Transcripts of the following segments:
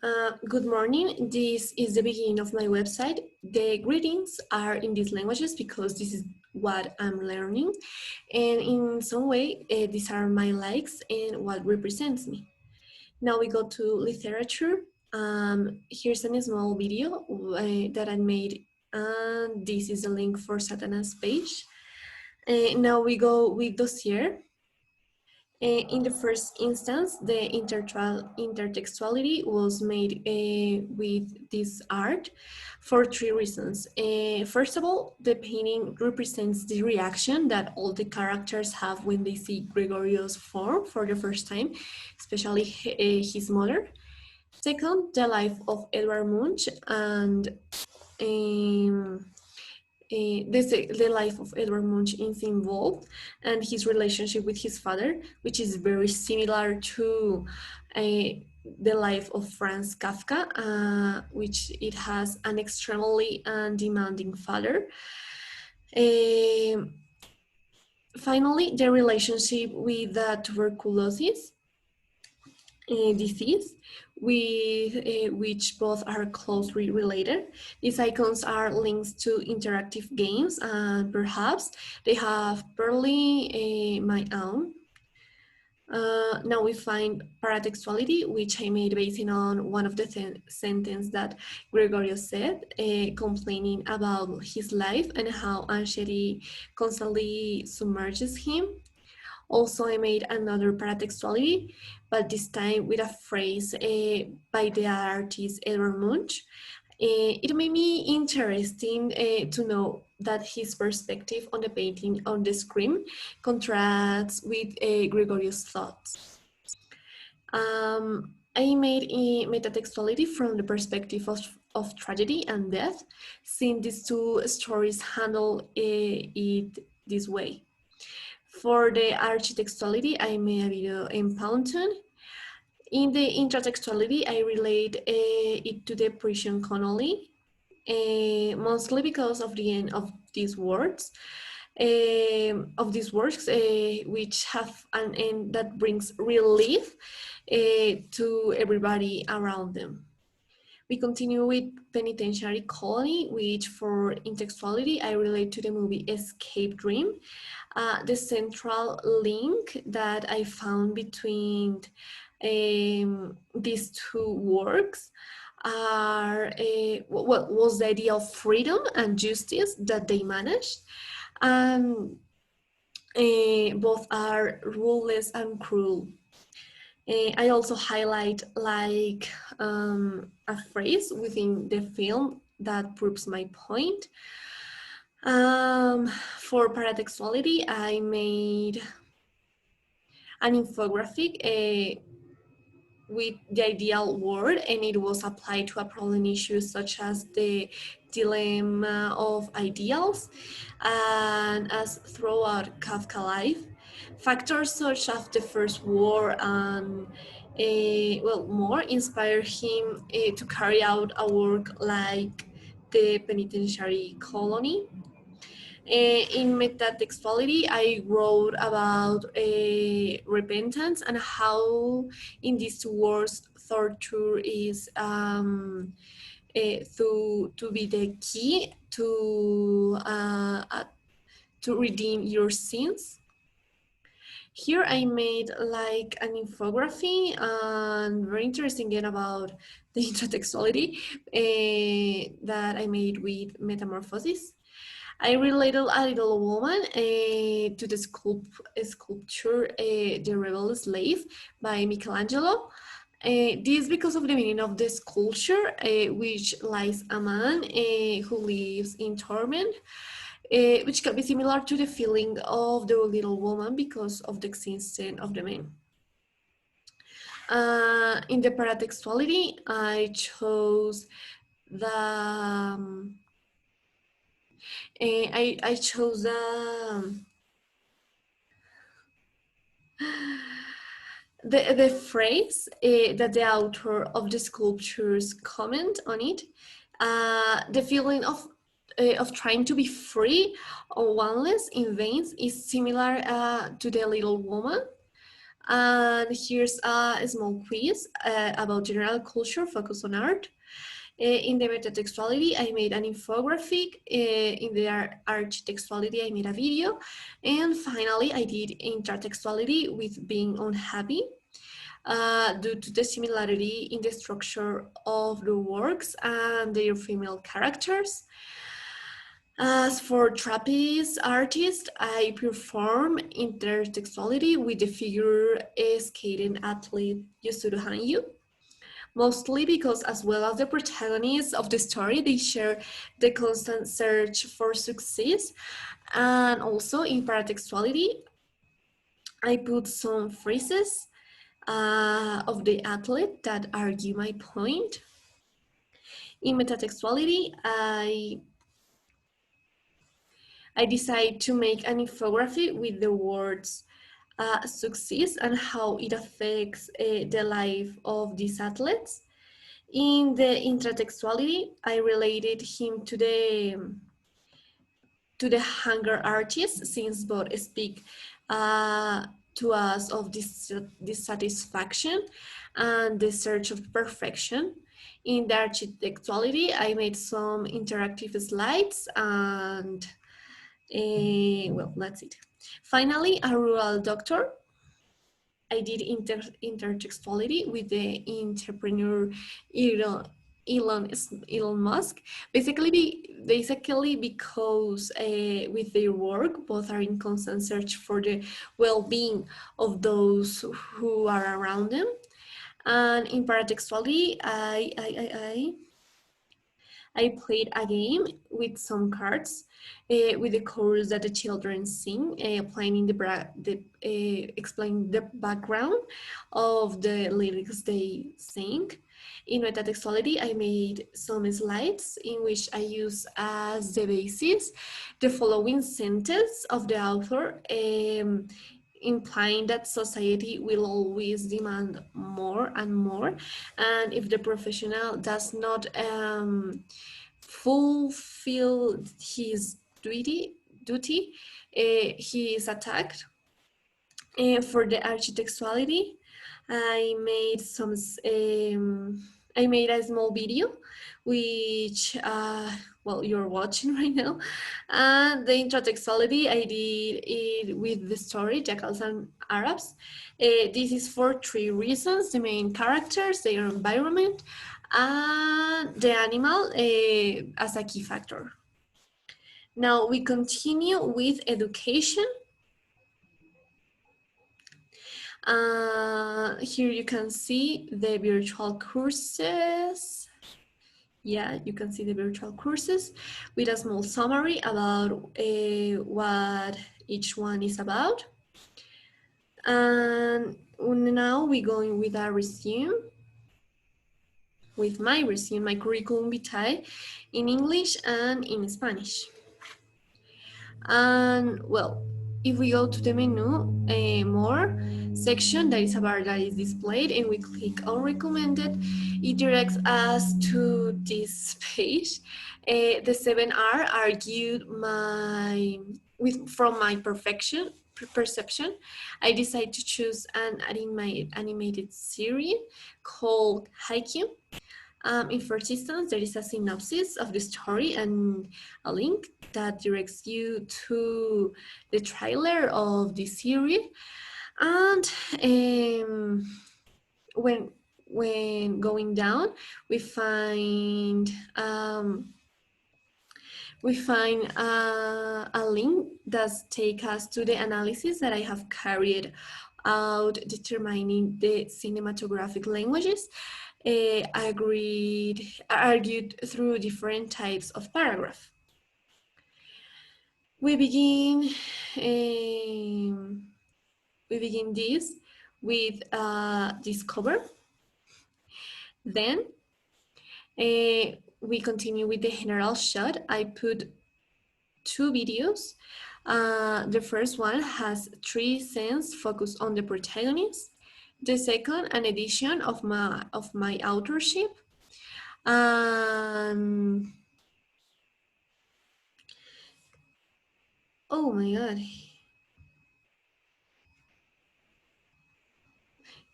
Good morning. This is the beginning of my website. The greetings are in these languages because this is what I'm learning. And in some way, these are my likes and what represents me. Now we go to literature. Here's a small video that I made. And this is a link for Satana's page. Now we go with dossier. In the first instance, the intertextuality was made with this art for three reasons. First of all, the painting represents the reaction that all the characters have when they see Gregorio's form for the first time, especially his mother. Second, the life of Edvard Munch and the life of Edvard Munch is involved, and his relationship with his father, which is very similar to the life of Franz Kafka, which it has an extremely demanding father. Finally, the relationship with the tuberculosis disease, with which both are closely related. These icons are links to interactive games, and perhaps they have barely my own. Now we find paratextuality, which I made based on one of the sentence that Gregorio said, complaining about his life and how anxiety constantly submerges him. Also, I made another paratextuality, but this time with a phrase by the artist Edvard Munch. It made me interesting to know that his perspective on the painting on the screen contrasts with Gregorio's thoughts. I made a metatextuality from the perspective of tragedy and death, since these two stories handle it this way. For the architectuality, I made a video in Poundton. In the intratextuality, I relate it to the Parisian Connolly, mostly because of the end of these words, which have an end that brings relief to everybody around them. We continue with penitentiary colony, which for intertextuality, I relate to the movie Escape Dream. The central link that I found between these two works are what was the idea of freedom and justice that they managed. Both are ruthless and cruel. I also highlight like a phrase within the film that proves my point. For paratextuality, I made an infographic with the ideal word, and it was applied to a problem issue such as the dilemma of ideals, and as throughout Kafka life, factors such as the First War and more inspire him to carry out a work like the penitentiary colony. In metatextuality, I wrote about repentance and how in these two words torture is to be the key to redeem your sins. Here I made like an infography and very interesting again about the intertextuality that I made with metamorphosis. I related a little woman to the sculpture The Rebel Slave by Michelangelo. This because of the meaning of the sculpture, which lies a man who lives in torment, which can be similar to the feeling of the little woman because of the existence of the man. In the paratextuality, I chose the I chose the phrase that the author of the sculptures comment on it. The feeling of trying to be free or oneless in veins is similar to the little woman. And here's a small quiz about general culture focused on art. In the metatextuality, I made an infographic. In the architextuality, I made a video. And finally, I did intertextuality with being unhappy due to the similarity in the structure of the works and their female characters. As for trapeze artist, I perform intertextuality with the figure skating athlete Yusuru Hanyu, mostly because as well as the protagonists of the story, they share the constant search for success. And also in paratextuality, I put some phrases of the athlete that argue my point. In metatextuality, I decided to make an infographic with the words success and how it affects the life of these athletes. In the intratextuality, I related him to the hunger artist, since both speak to us of dissatisfaction and the search of perfection. In the architectuality, I made some interactive slides and well, that's it. Finally, a rural doctor. I did intertextuality with the entrepreneur Elon Musk. Basically because with their work, both are in constant search for the well-being of those who are around them. And in paratextuality, I played a game with some cards with the chorus that the children sing, playing explaining the background of the lyrics they sing. In metatextuality, I made some slides in which I use as the basis the following sentence of the author, implying that society will always demand more and more, and if the professional does not fulfill his duty, he is attacked. For the architectuality, I made I made a small video, which well, you're watching right now. And the intertextuality, I did it with the story Jackals and Arabs. This is for three reasons: the main characters, their environment, and the animal as a key factor. Now we continue with education. Here you can see the virtual courses. Yeah, you can see the virtual courses with a small summary about what each one is about. And now we're going with our resume, with my resume, my curriculum vitae in English and in Spanish. And well, if we go to the menu, more section that is displayed, and we click on recommended, it directs us to this page. The 7R argued from my perception. I decided to choose an animated series called Haikyuu. In first instance, there is a synopsis of the story and a link that directs you to the trailer of the series. And when going down, we find a link that takes us to the analysis that I have carried out determining the cinematographic languages. Argued through different types of paragraph. We begin this with discover. Then we continue with the general shot. I put two videos. The first one has 3 scenes focused on the protagonist. The second, an edition of my authorship. Oh my god.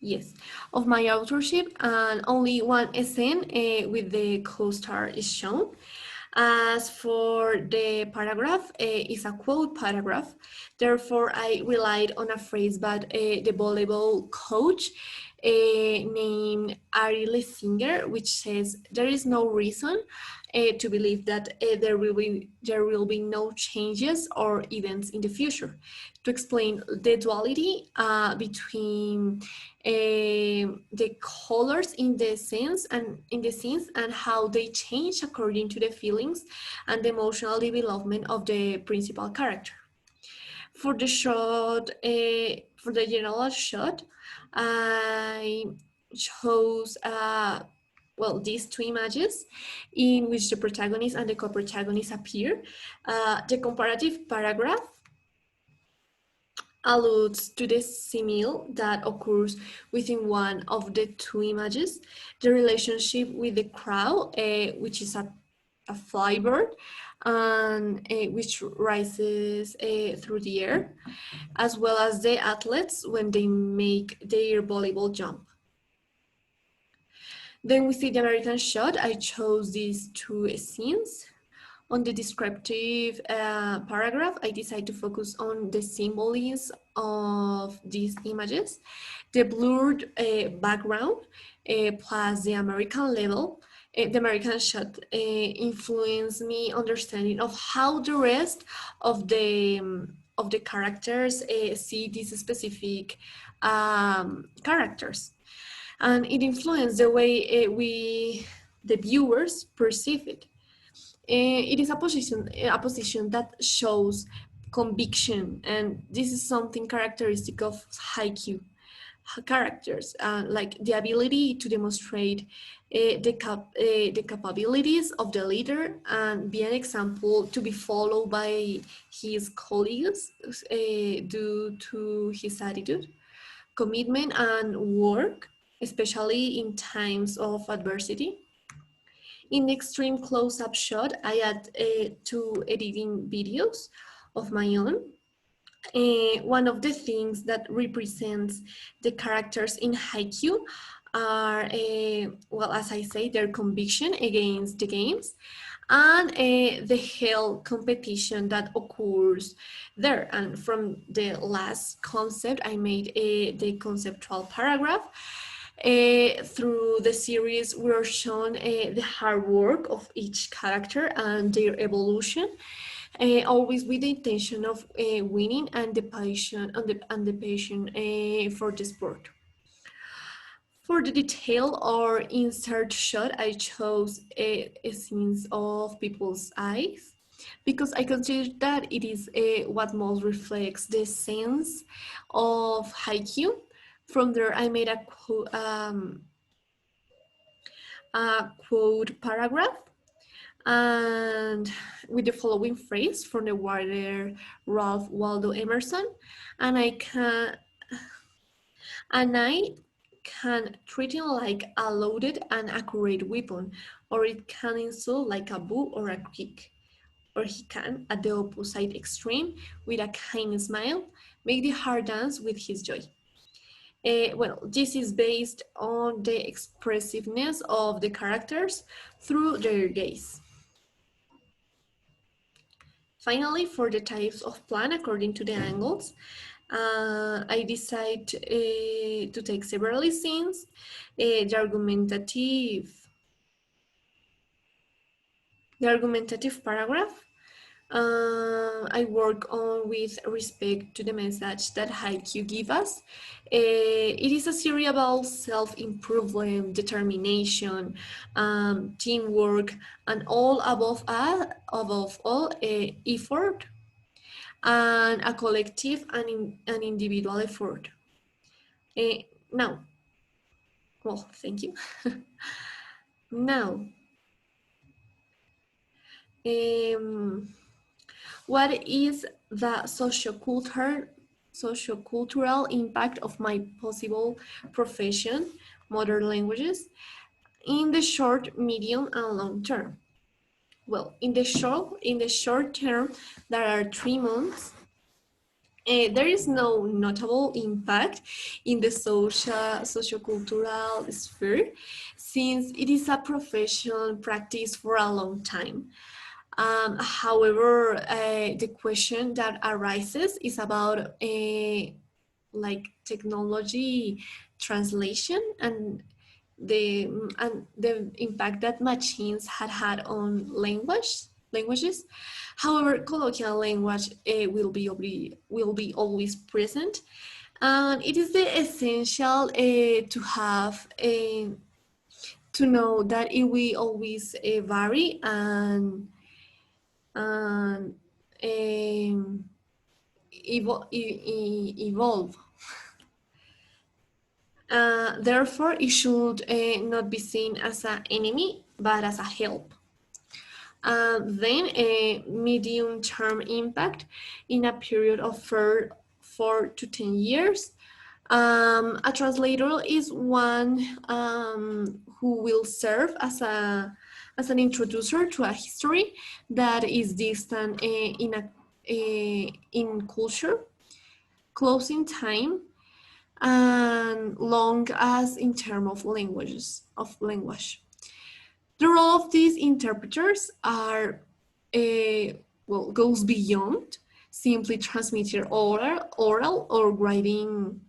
Yes, of my authorship, and only one scene with the co-star is shown. As for the paragraph, it's a quote paragraph. Therefore, I relied on a phrase by the volleyball coach named Ari Lessinger, which says, "There is no reason to believe that there will be no changes or events in the future." To explain the duality between the colors in the scenes and how they change according to the feelings and the emotional development of the principal character. For the shot, for the general shot, I chose well, these two images in which the protagonist and the co-protagonist appear. The comparative paragraph alludes to the simile that occurs within one of the two images, the relationship with the crow, which is a flybird, and which rises through the air, as well as the athletes when they make their volleyball jump. Then we see the American shot. I chose these two scenes. On the descriptive paragraph, I decided to focus on the symbolism of these images, the blurred background, plus the American level. The American shot influenced me understanding of how the rest of the characters see these specific characters, and it influenced the way the viewers, perceive it. It is a position that shows conviction, and this is something characteristic of haiku characters, like the ability to demonstrate the capabilities of the leader and be an example to be followed by his colleagues due to his attitude, commitment, and work, especially in times of adversity. In the extreme close-up shot, I add two editing videos of my own. One of the things that represents the characters in Haikyuu are, well, as I say, their conviction against the games and the hell competition that occurs there. And from the last concept, I made the conceptual paragraph. Through the series, we are shown the hard work of each character and their evolution, always with the intention of winning and the passion for the sport. For the detail or insert shot, I chose scenes of people's eyes because I consider that it is what most reflects the sense of Haikyuu. From there, I made a quote paragraph and with the following phrase from the writer Ralph Waldo Emerson, and I can treat it like a loaded and accurate weapon, or it can insult like a boo or a kick, or he can, at the opposite extreme, with a kind smile, make the heart dance with his joy. Well, this is based on the expressiveness of the characters through their gaze. Finally, for the types of plan according to the angles, I decide to take several scenes, the argumentative paragraph. I work on with respect to the message that Haikyuu give us. It is a series about self-improvement, determination, teamwork, and all above all, effort, and a collective and an individual effort. Now, well, thank you. Now, what is the sociocultural impact of my possible profession, modern languages, in the short, medium, and long term? Well, in the short term, there are 3 months There is no notable impact in the sociocultural sphere, since it is a profession practiced for a long time. However, the question that arises is about like technology translation and the impact that machines had on languages. However, colloquial language will be always present, and it is the essential to have to know that it will always vary and evolve. Therefore, it should not be seen as an enemy, but as a help. Then a medium-term impact in a period of 4 to 10 years. A translator is one who will serve as an introducer to a history that is distant in culture, close in time, and long as in terms of language. The role of these interpreters goes beyond simply transmitting oral or writing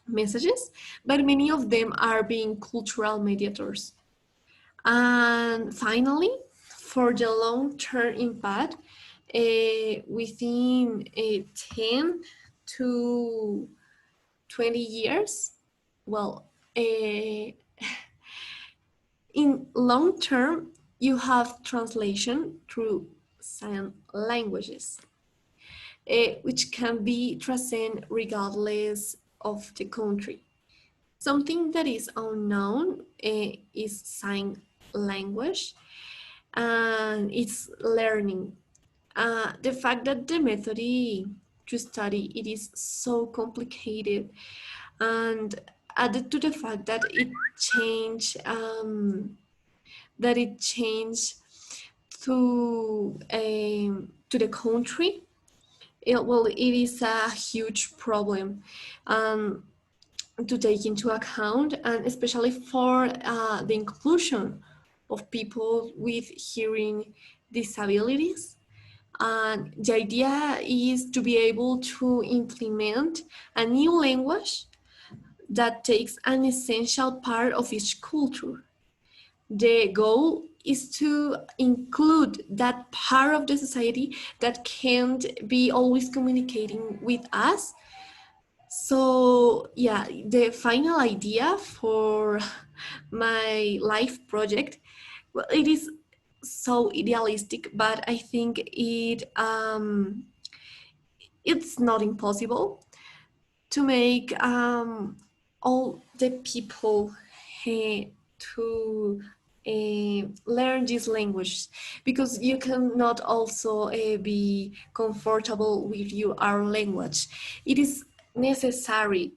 messages, but many of them are being cultural mediators. And finally, for the long-term impact, within 10 to 20 years, well, in long term, you have translation through sign languages, which can be transcend regardless of the country. Something that is unknown is sign language, and it's learning. The fact that the method to study it is so complicated, and added to the fact that it changed to the country, it is a huge problem to take into account, and especially for the inclusion of people with hearing disabilities. And the idea is to be able to implement a new language that takes an essential part of each culture. The goal is to include that part of the society that can't be always communicating with us. So yeah, the final idea for my life project, well, it is so idealistic, but I think it's not impossible to make all the people to learn this language, because you cannot also be comfortable with your language. It is necessary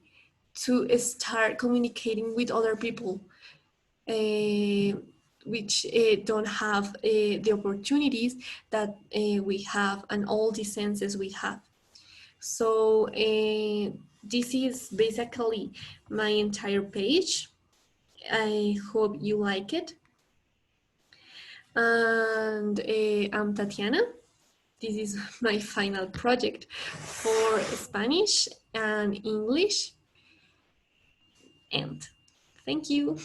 to start communicating with other people which don't have the opportunities that we have and all the senses we have. So this is basically my entire page. I hope you like it. And I'm Tatiana. This is my final project for Spanish and English. And thank you.